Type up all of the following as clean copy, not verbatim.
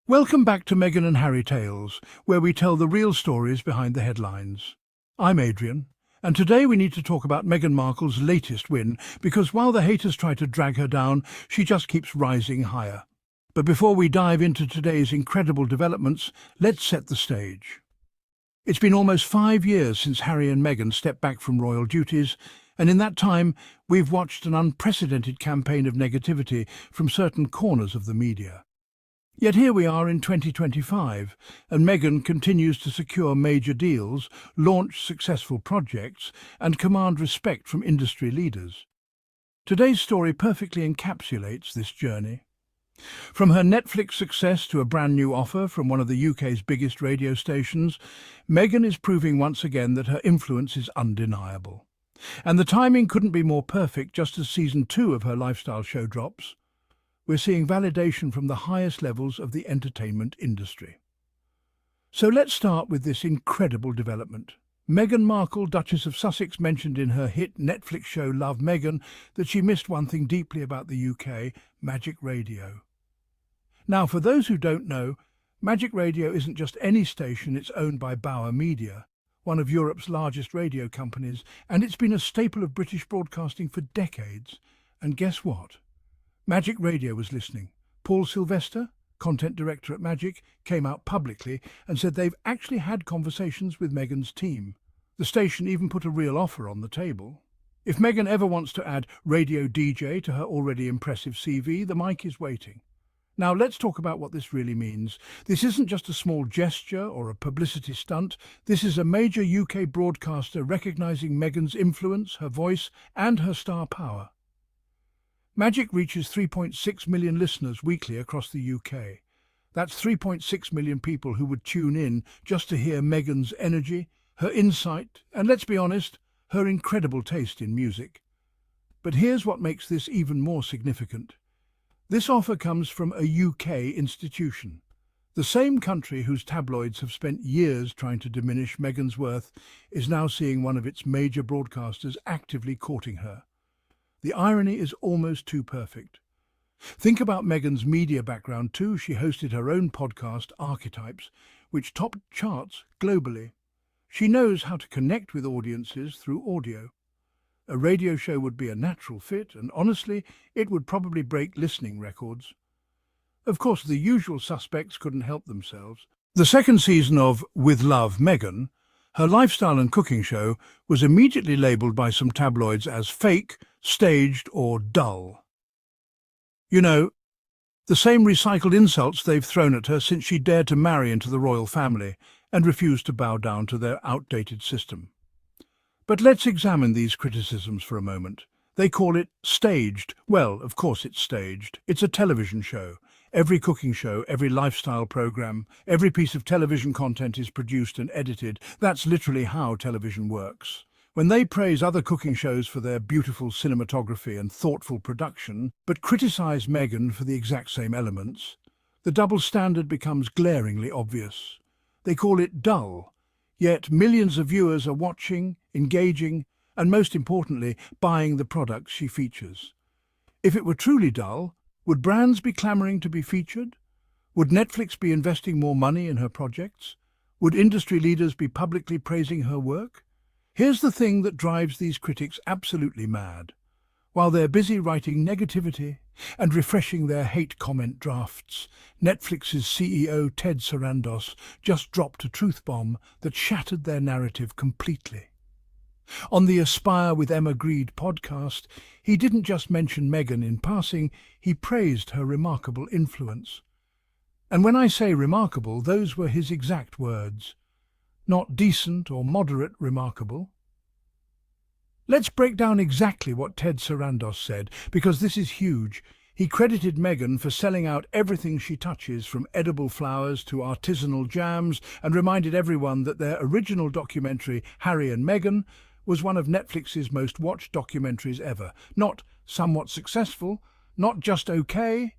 Welcome back to Meghan and Harry Tales, where we tell the real stories behind the headlines. I'm Adrian, and today we need to talk about Meghan Markle's latest win, because while the haters try to drag her down, she just keeps rising higher. But before we dive into today's incredible developments, let's set the stage. It's been almost 5 years since Harry and Meghan stepped back from royal duties, and in that time, we've watched an unprecedented campaign of negativity from certain corners of the media. Yet here we are in 2025, and Meghan continues to secure major deals, launch successful projects, and command respect from industry leaders. Today's story perfectly encapsulates this journey. From her Netflix success to a brand new offer from one of the UK's biggest radio stations, Meghan is proving once again that her influence is undeniable. And the timing couldn't be more perfect just as season 2 of her lifestyle show drops. We're seeing validation from the highest levels of the entertainment industry. So let's start with this incredible development. Meghan Markle, Duchess of Sussex, mentioned in her hit Netflix show Love Meghan that she missed one thing deeply about the UK, Magic Radio. Now, for those who don't know, Magic Radio isn't just any station, it's owned by Bauer Media, one of Europe's largest radio companies, and it's been a staple of British broadcasting for decades. And guess what? Magic Radio was listening. Paul Sylvester, content director at Magic, came out publicly and said they've actually had conversations with Meghan's team. The station even put a real offer on the table. If Meghan ever wants to add radio DJ to her already impressive CV, the mic is waiting. Now let's talk about what this really means. This isn't just a small gesture or a publicity stunt. This is a major UK broadcaster recognizing Meghan's influence, her voice, and her star power. Magic reaches 3.6 million listeners weekly across the UK. That's 3.6 million people who would tune in just to hear Meghan's energy, her insight, and let's be honest, her incredible taste in music. But here's what makes this even more significant. This offer comes from a UK institution. The same country whose tabloids have spent years trying to diminish Meghan's worth is now seeing one of its major broadcasters actively courting her. The irony is almost too perfect. Think about Meghan's media background too. She hosted her own podcast, Archetypes, which topped charts globally. She knows how to connect with audiences through audio. A radio show would be a natural fit, and honestly, it would probably break listening records. Of course, the usual suspects couldn't help themselves. The second season of With Love, Meghan, her lifestyle and cooking show, was immediately labelled by some tabloids as fake, staged or dull. You know, the same recycled insults they've thrown at her since she dared to marry into the royal family and refused to bow down to their outdated system. But let's examine these criticisms for a moment. They call it staged. Well, of course it's staged. It's a television show. Every cooking show, every lifestyle program, every piece of television content is produced and edited. That's literally how television works. When they praise other cooking shows for their beautiful cinematography and thoughtful production, but criticize Meghan for the exact same elements, the double standard becomes glaringly obvious. They call it dull, yet millions of viewers are watching, engaging, and most importantly, buying the products she features. If it were truly dull, would brands be clamoring to be featured? Would Netflix be investing more money in her projects? Would industry leaders be publicly praising her work? Here's the thing that drives these critics absolutely mad. While they're busy writing negativity and refreshing their hate comment drafts, Netflix's CEO Ted Sarandos just dropped a truth bomb that shattered their narrative completely. On the Aspire with Emma Grede podcast, he didn't just mention Meghan in passing, he praised her remarkable influence. And when I say remarkable, those were his exact words. Not decent or moderate remarkable. Let's break down exactly what Ted Sarandos said, because this is huge. He credited Meghan for selling out everything she touches, from edible flowers to artisanal jams, and reminded everyone that their original documentary, Harry and Meghan, was one of Netflix's most watched documentaries ever. Not somewhat successful, not just okay,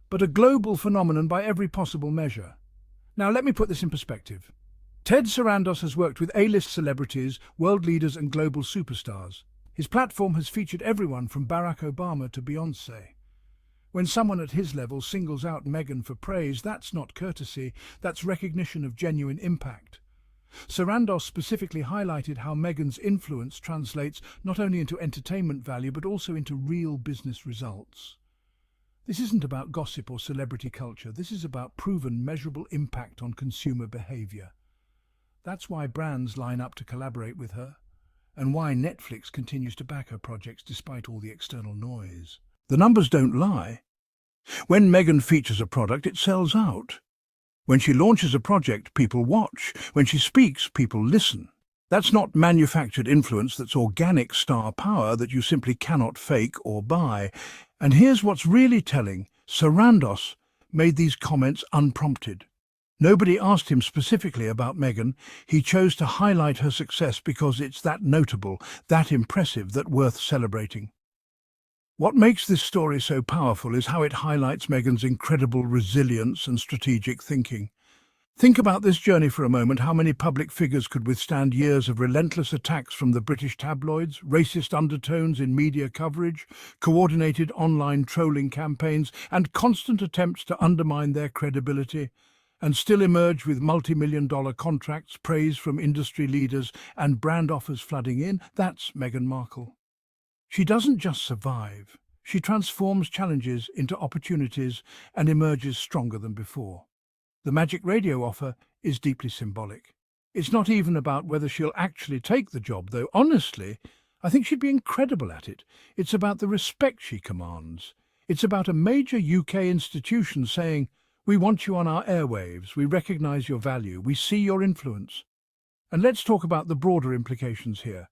but a global phenomenon by every possible measure. Now let me put this in perspective. Ted Sarandos has worked with A-list celebrities, world leaders and global superstars. His platform has featured everyone from Barack Obama to Beyoncé. When someone at his level singles out Meghan for praise, that's not courtesy, that's recognition of genuine impact. Sarandos specifically highlighted how Meghan's influence translates not only into entertainment value but also into real business results. This isn't about gossip or celebrity culture, this is about proven measurable impact on consumer behavior. That's why brands line up to collaborate with her, and why Netflix continues to back her projects despite all the external noise. The numbers don't lie. When Meghan features a product, it sells out. When she launches a project, people watch. When she speaks, people listen. That's not manufactured influence, that's organic star power that you simply cannot fake or buy. And here's what's really telling. Sarandos made these comments unprompted. Nobody asked him specifically about Meghan. He chose to highlight her success because it's that notable, that impressive, that worth celebrating. What makes this story so powerful is how it highlights Meghan's incredible resilience and strategic thinking. Think about this journey for a moment. How many public figures could withstand years of relentless attacks from the British tabloids, racist undertones in media coverage, coordinated online trolling campaigns, and constant attempts to undermine their credibility, and still emerge with multi-million-dollar contracts, praise from industry leaders, and brand offers flooding in? That's Meghan Markle. She doesn't just survive, she transforms challenges into opportunities and emerges stronger than before. The Magic Radio offer is deeply symbolic. It's not even about whether she'll actually take the job, though honestly, I think she'd be incredible at it. It's about the respect she commands. It's about a major UK institution saying, "We want you on our airwaves, we recognise your value, we see your influence." And let's talk about the broader implications here.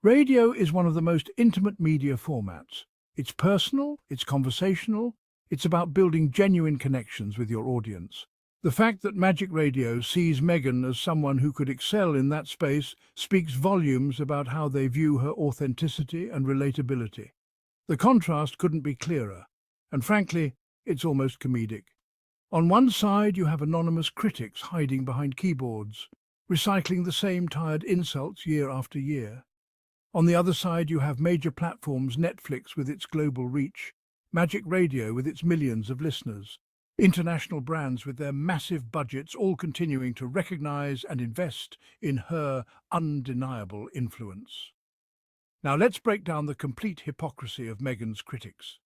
Radio is one of the most intimate media formats. It's personal, it's conversational, it's about building genuine connections with your audience. The fact that Magic Radio sees Meghan as someone who could excel in that space speaks volumes about how they view her authenticity and relatability. The contrast couldn't be clearer, and frankly, it's almost comedic. On one side, you have anonymous critics hiding behind keyboards, recycling the same tired insults year after year. On the other side, you have major platforms, Netflix with its global reach, Magic Radio with its millions of listeners, international brands with their massive budgets all continuing to recognize and invest in her undeniable influence. Now let's break down the complete hypocrisy of Meghan's critics.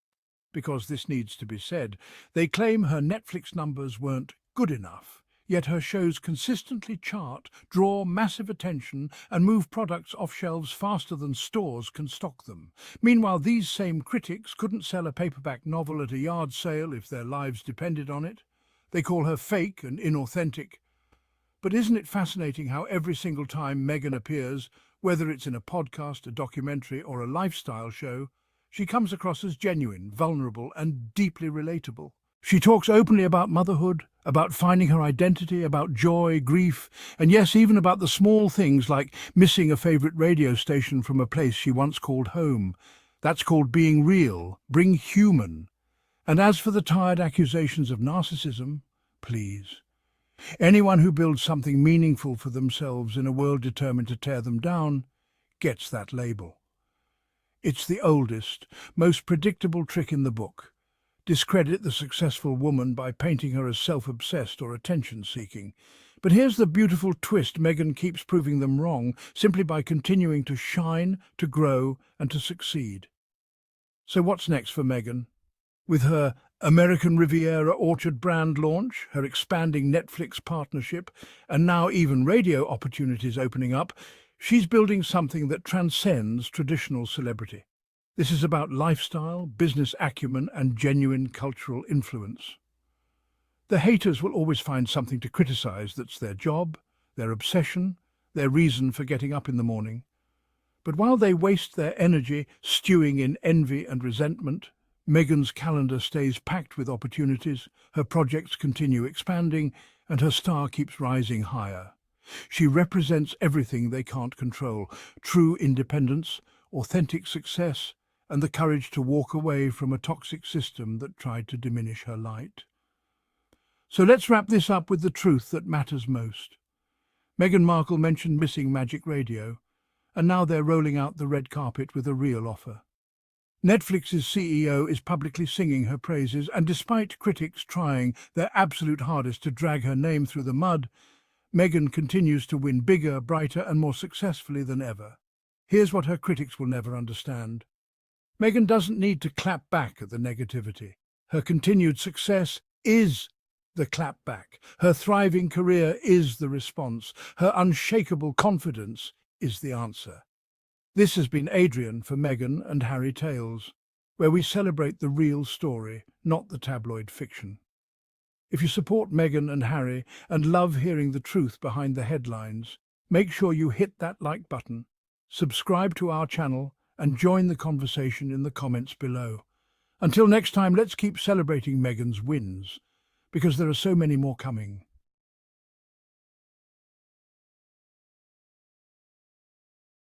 Because this needs to be said, they claim her Netflix numbers weren't good enough, yet her shows consistently chart, draw massive attention, and move products off shelves faster than stores can stock them. Meanwhile, these same critics couldn't sell a paperback novel at a yard sale if their lives depended on it. They call her fake and inauthentic. But isn't it fascinating how every single time Meghan appears, whether it's in a podcast, a documentary, or a lifestyle show, she comes across as genuine, vulnerable, and deeply relatable. She talks openly about motherhood, about finding her identity, about joy, grief, and yes, even about the small things like missing a favourite radio station from a place she once called home. That's called being real, being human. And as for the tired accusations of narcissism, please. Anyone who builds something meaningful for themselves in a world determined to tear them down gets that label. It's the oldest, most predictable trick in the book. Discredit the successful woman by painting her as self-obsessed or attention-seeking. But here's the beautiful twist. Meghan keeps proving them wrong simply by continuing to shine, to grow, and to succeed. So what's next for Meghan? With her American Riviera Orchard brand launch, her expanding Netflix partnership, and now even radio opportunities opening up, she's building something that transcends traditional celebrity. This is about lifestyle, business acumen, and genuine cultural influence. The haters will always find something to criticize. That's their job, their obsession, their reason for getting up in the morning. But while they waste their energy stewing in envy and resentment, Meghan's calendar stays packed with opportunities, her projects continue expanding, and her star keeps rising higher. She represents everything they can't control: true independence, authentic success, and the courage to walk away from a toxic system that tried to diminish her light. So let's wrap this up with the truth that matters most. Meghan Markle mentioned missing Magic Radio, and now they're rolling out the red carpet with a real offer. Netflix's CEO is publicly singing her praises, and despite critics trying their absolute hardest to drag her name through the mud, Meghan continues to win bigger, brighter, and more successfully than ever. Here's what her critics will never understand. Meghan doesn't need to clap back at the negativity. Her continued success is the clapback. Her thriving career is the response. Her unshakable confidence is the answer. This has been Adrian for Meghan and Harry Tales, where we celebrate the real story, not the tabloid fiction. If you support Meghan and Harry and love hearing the truth behind the headlines, make sure you hit that like button, subscribe to our channel, and join the conversation in the comments below. Until next time, let's keep celebrating Meghan's wins, because there are so many more coming.